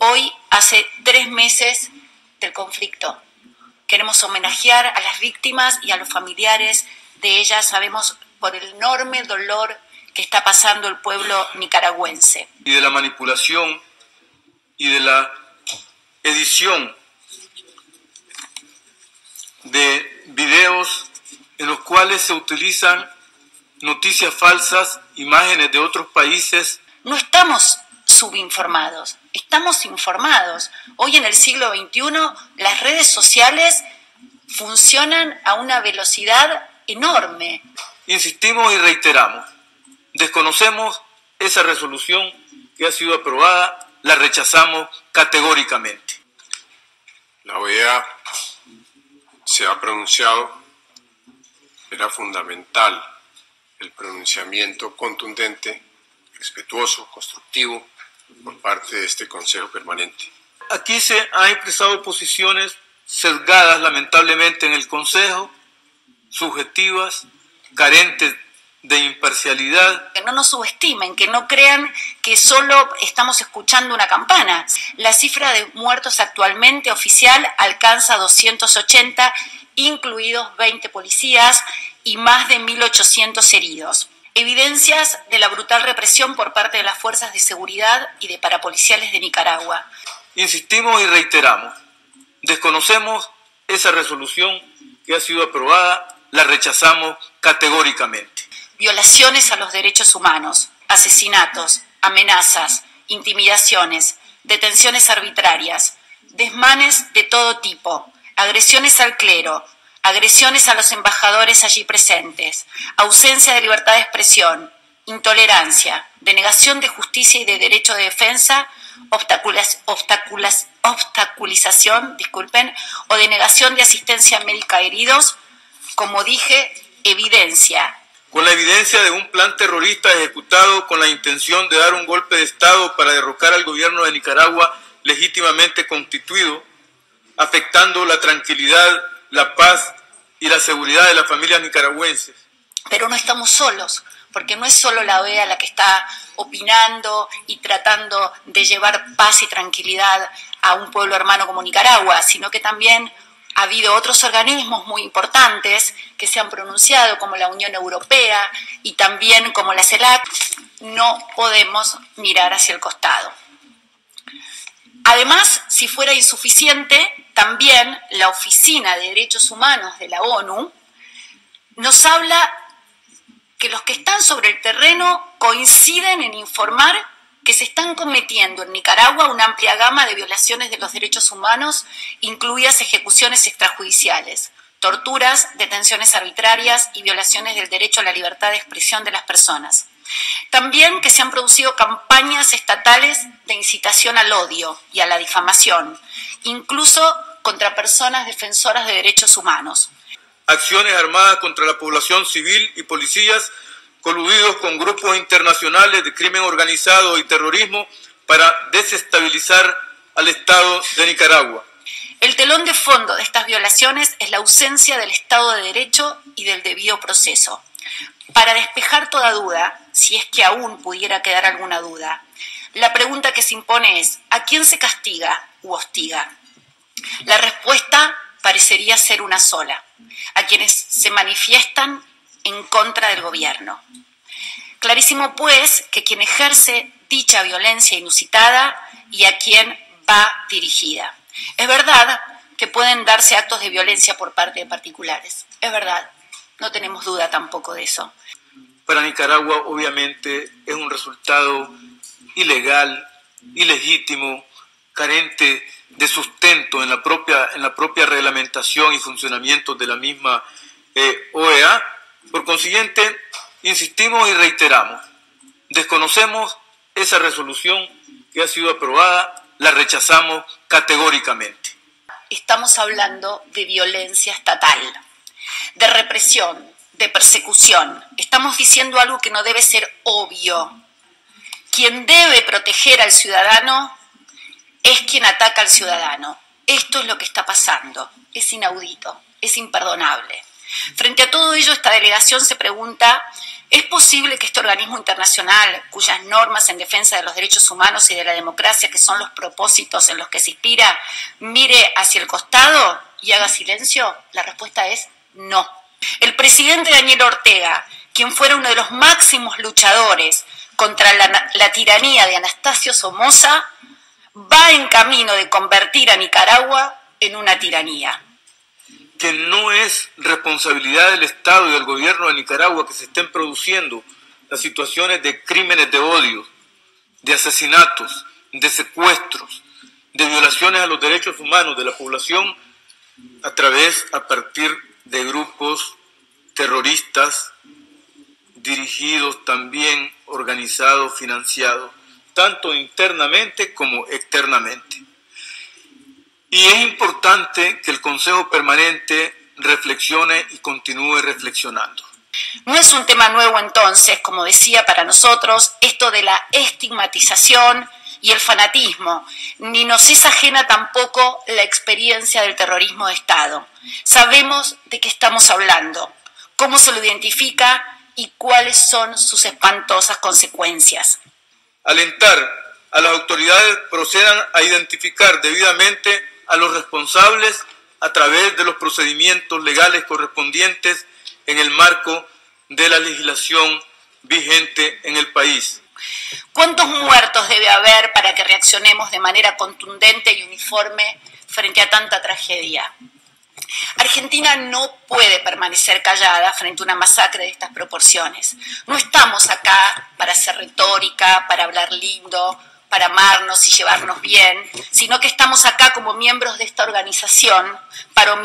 Hoy, hace 3 meses del conflicto. Queremos homenajear a las víctimas y a los familiares de ellas. Sabemos por el enorme dolor que está pasando el pueblo nicaragüense. Y de la manipulación y de la edición de videos en los cuales se utilizan noticias falsas, imágenes de otros países. No estamos subinformados, estamos informados. Hoy en el siglo XXI las redes sociales funcionan a una velocidad enorme. Insistimos y reiteramos, desconocemos esa resolución que ha sido aprobada, la rechazamos categóricamente. La OEA se ha pronunciado, era fundamental el pronunciamiento contundente, respetuoso, constructivo por parte de este Consejo Permanente. Aquí se han expresado posiciones sesgadas lamentablemente en el Consejo, subjetivas, carentes de imparcialidad. Que no nos subestimen, que no crean que solo estamos escuchando una campana. La cifra de muertos actualmente oficial alcanza 280, incluidos 20 policías y más de 1.800 heridos. Evidencias de la brutal represión por parte de las fuerzas de seguridad y de parapoliciales de Nicaragua. Insistimos y reiteramos, desconocemos esa resolución que ha sido aprobada, la rechazamos categóricamente. Violaciones a los derechos humanos, asesinatos, amenazas, intimidaciones, detenciones arbitrarias, desmanes de todo tipo, agresiones al clero, agresiones a los embajadores allí presentes, ausencia de libertad de expresión, intolerancia, denegación de justicia y de derecho de defensa, obstaculización, o denegación de asistencia médica a heridos, como dije, evidencia. Con la evidencia de un plan terrorista ejecutado con la intención de dar un golpe de Estado para derrocar al gobierno de Nicaragua legítimamente constituido, afectando la tranquilidad, la paz y la seguridad de las familias nicaragüenses. Pero no estamos solos, porque no es solo la OEA la que está opinando y tratando de llevar paz y tranquilidad a un pueblo hermano como Nicaragua, sino que también ha habido otros organismos muy importantes que se han pronunciado, como la Unión Europea y también como la CELAC. No podemos mirar hacia el costado. Además, si fuera insuficiente, también la Oficina de Derechos Humanos de la ONU nos habla que los que están sobre el terreno coinciden en informar que se están cometiendo en Nicaragua una amplia gama de violaciones de los derechos humanos, incluidas ejecuciones extrajudiciales, torturas, detenciones arbitrarias y violaciones del derecho a la libertad de expresión de las personas. También que se han producido campañas estatales de incitación al odio y a la difamación, incluso contra personas defensoras de derechos humanos. Acciones armadas contra la población civil y policías coludidos con grupos internacionales de crimen organizado y terrorismo para desestabilizar al Estado de Nicaragua. El telón de fondo de estas violaciones es la ausencia del Estado de Derecho y del debido proceso. Para despejar toda duda, si es que aún pudiera quedar alguna duda, la pregunta que se impone es: ¿a quién se castiga u hostiga? La respuesta parecería ser una sola: a quienes se manifiestan en contra del gobierno. Clarísimo, pues, que quien ejerce dicha violencia inusitada y a quien va dirigida. Es verdad que pueden darse actos de violencia por parte de particulares. Es verdad, no tenemos duda tampoco de eso. Para Nicaragua, obviamente, es un resultado ilegal, ilegítimo, carente de sustento en la propia reglamentación y funcionamiento de la misma OEA. Por consiguiente, insistimos y reiteramos, desconocemos esa resolución que ha sido aprobada, la rechazamos categóricamente. Estamos hablando de violencia estatal, de represión, de persecución. Estamos diciendo algo que no debe ser obvio. Quien debe proteger al ciudadano es quien ataca al ciudadano. Esto es lo que está pasando. Es inaudito, es imperdonable. Frente a todo ello, esta delegación se pregunta ¿Es posible que este organismo internacional, cuyas normas en defensa de los derechos humanos y de la democracia, que son los propósitos en los que se inspira, mire hacia el costado y haga silencio? La respuesta es no. El presidente Daniel Ortega, quien fuera uno de los máximos luchadores contra la tiranía de Anastasio Somoza, va en camino de convertir a Nicaragua en una tiranía. Que no es responsabilidad del Estado y del gobierno de Nicaragua que se estén produciendo las situaciones de crímenes de odio, de asesinatos, de secuestros, de violaciones a los derechos humanos de la población a partir de grupos terroristas dirigidos también, organizados, financiados, tanto internamente como externamente. Y es importante que el Consejo Permanente reflexione y continúe reflexionando. No es un tema nuevo entonces, como decía, para nosotros, esto de la estigmatización y el fanatismo, ni nos es ajena tampoco la experiencia del terrorismo de Estado. Sabemos de qué estamos hablando, cómo se lo identifica y cuáles son sus espantosas consecuencias. Alentar a las autoridades procedan a identificar debidamente a los responsables a través de los procedimientos legales correspondientes en el marco de la legislación vigente en el país. ¿Cuántos muertos debe haber para que reaccionemos de manera contundente y uniforme frente a tanta tragedia? Argentina no puede permanecer callada frente a una masacre de estas proporciones. No estamos acá para hacer retórica, para hablar lindo, para amarnos y llevarnos bien, sino que estamos acá como miembros de esta organización para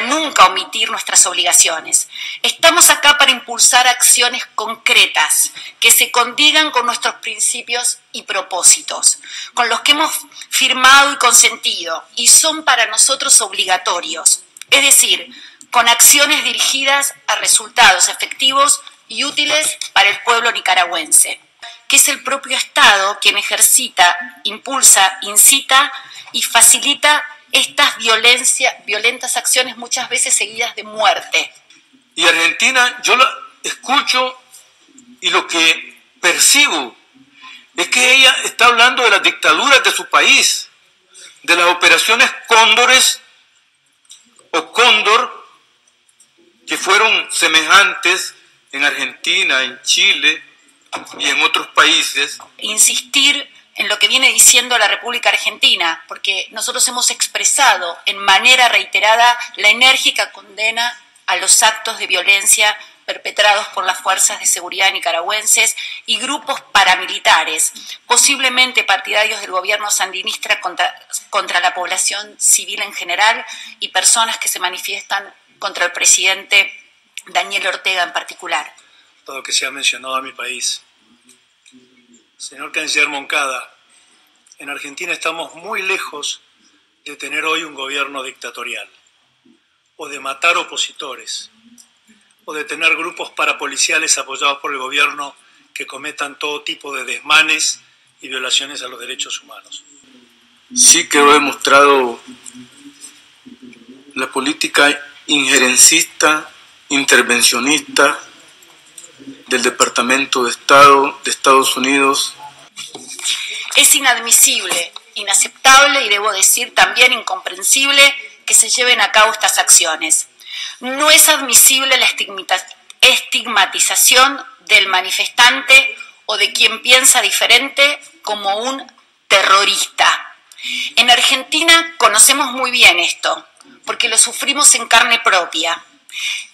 nunca omitir nuestras obligaciones. Estamos acá para impulsar acciones concretas que se condigan con nuestros principios y propósitos, con los que hemos firmado y consentido, y son para nosotros obligatorios, es decir, con acciones dirigidas a resultados efectivos y útiles para el pueblo nicaragüense, que es el propio Estado quien ejercita, impulsa, incita y facilita estas violentas acciones, muchas veces seguidas de muerte. Y Argentina, yo la escucho y lo que percibo es que ella está hablando de las dictaduras de su país, de las operaciones Cóndores o Cóndor, que fueron semejantes en Argentina, en Chile y en otros países. Insistir en lo que viene diciendo la República Argentina, porque nosotros hemos expresado en manera reiterada la enérgica condena a los actos de violencia perpetrados por las fuerzas de seguridad nicaragüenses y grupos paramilitares, posiblemente partidarios del gobierno sandinista contra la población civil en general y personas que se manifiestan contra el presidente Daniel Ortega en particular. Todo que se ha mencionado a mi país. Señor Canciller Moncada, en Argentina estamos muy lejos de tener hoy un gobierno dictatorial, o de matar opositores, o de tener grupos parapoliciales apoyados por el gobierno que cometan todo tipo de desmanes y violaciones a los derechos humanos. Sí quedó demostrado la política injerencista, intervencionista del Departamento de Estado de Estados Unidos. Es inadmisible, inaceptable y debo decir también incomprensible que se lleven a cabo estas acciones. No es admisible la estigmatización del manifestante o de quien piensa diferente como un terrorista. En Argentina conocemos muy bien esto, porque lo sufrimos en carne propia.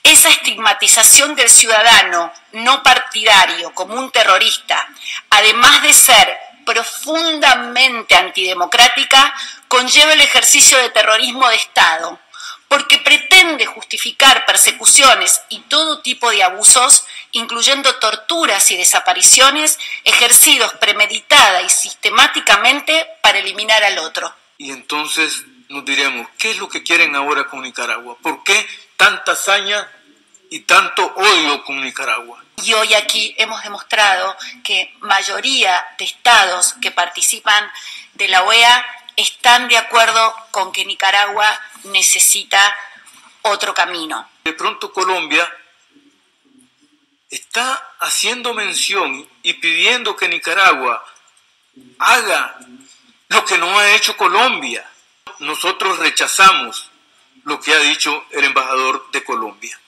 Esa estigmatización del ciudadano no partidario como un terrorista, además de ser profundamente antidemocrática, conlleva el ejercicio de terrorismo de Estado, porque pretende justificar persecuciones y todo tipo de abusos, incluyendo torturas y desapariciones, ejercidos premeditada y sistemáticamente para eliminar al otro. Y entonces nos diremos, ¿qué es lo que quieren ahora con Nicaragua? ¿Por qué tanta hazaña y tanto odio con Nicaragua? Y hoy aquí hemos demostrado que mayoría de estados que participan de la OEA están de acuerdo con que Nicaragua necesita otro camino. De pronto Colombia está haciendo mención y pidiendo que Nicaragua haga lo que no ha hecho Colombia. Nosotros rechazamos lo que ha dicho el embajador de Colombia.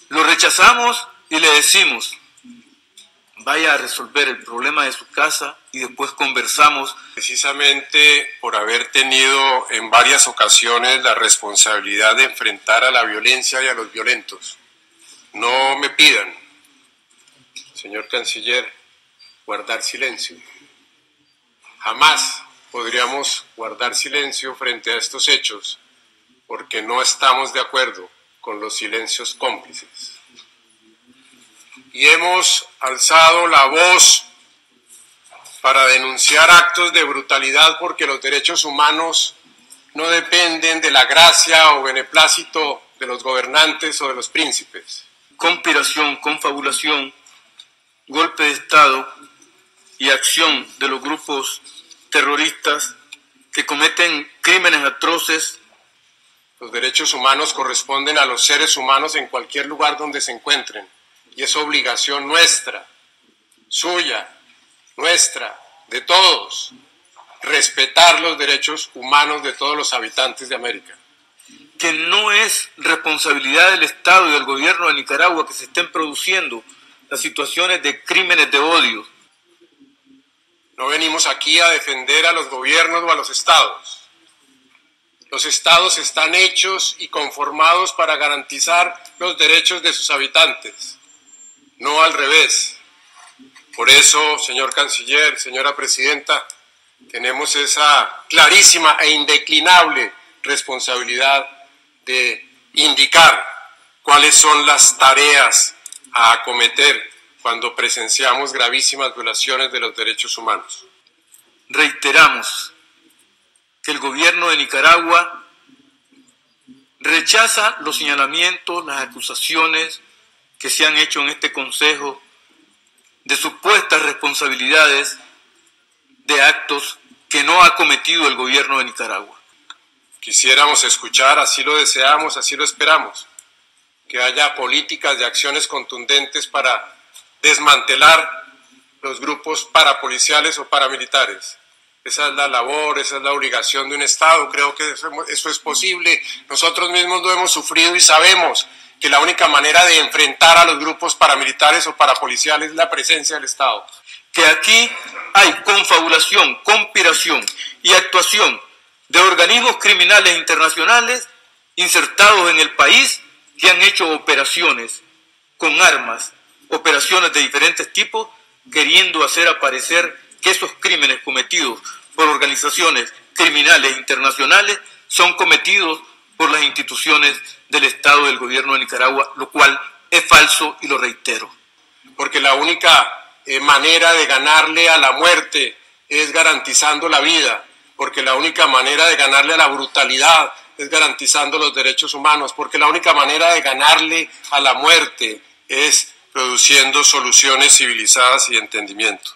Lo rechazamos y le decimos, vaya a resolver el problema de su casa y después conversamos. Precisamente por haber tenido en varias ocasiones la responsabilidad de enfrentar a la violencia y a los violentos, no me pidan, señor canciller, guardar silencio. Jamás podríamos guardar silencio frente a estos hechos porque no estamos de acuerdo con los silencios cómplices. Y hemos alzado la voz para denunciar actos de brutalidad porque los derechos humanos no dependen de la gracia o beneplácito de los gobernantes o de los príncipes. Conspiración, confabulación, golpe de Estado y acción de los grupos terroristas que cometen crímenes atroces. Los derechos humanos corresponden a los seres humanos en cualquier lugar donde se encuentren y es obligación nuestra, suya, nuestra, de todos, respetar los derechos humanos de todos los habitantes de América. Que no es responsabilidad del Estado y del gobierno de Nicaragua que se estén produciendo las situaciones de crímenes de odio. No venimos aquí a defender a los gobiernos o a los estados. Los estados están hechos y conformados para garantizar los derechos de sus habitantes, no al revés. Por eso, señor canciller, señora presidenta, tenemos esa clarísima e indeclinable responsabilidad de indicar cuáles son las tareas a acometer cuando presenciamos gravísimas violaciones de los derechos humanos. Reiteramos que el gobierno de Nicaragua rechaza los señalamientos, las acusaciones que se han hecho en este Consejo de supuestas responsabilidades de actos que no ha cometido el gobierno de Nicaragua. Quisiéramos escuchar, así lo deseamos, así lo esperamos, que haya políticas de acciones contundentes para desmantelar los grupos parapoliciales o paramilitares. Esa es la labor, esa es la obligación de un Estado. Creo que eso es posible. Nosotros mismos lo hemos sufrido y sabemos que la única manera de enfrentar a los grupos paramilitares o parapoliciales es la presencia del Estado. Que aquí hay confabulación, conspiración y actuación de organismos criminales internacionales insertados en el país que han hecho operaciones con armas, operaciones de diferentes tipos, queriendo hacer aparecer que esos crímenes cometidos por organizaciones criminales internacionales son cometidos por las instituciones del Estado del gobierno de Nicaragua, lo cual es falso y lo reitero. Porque la única manera de ganarle a la muerte es garantizando la vida, porque la única manera de ganarle a la brutalidad es garantizando los derechos humanos, porque la única manera de ganarle a la muerte es produciendo soluciones civilizadas y de entendimiento.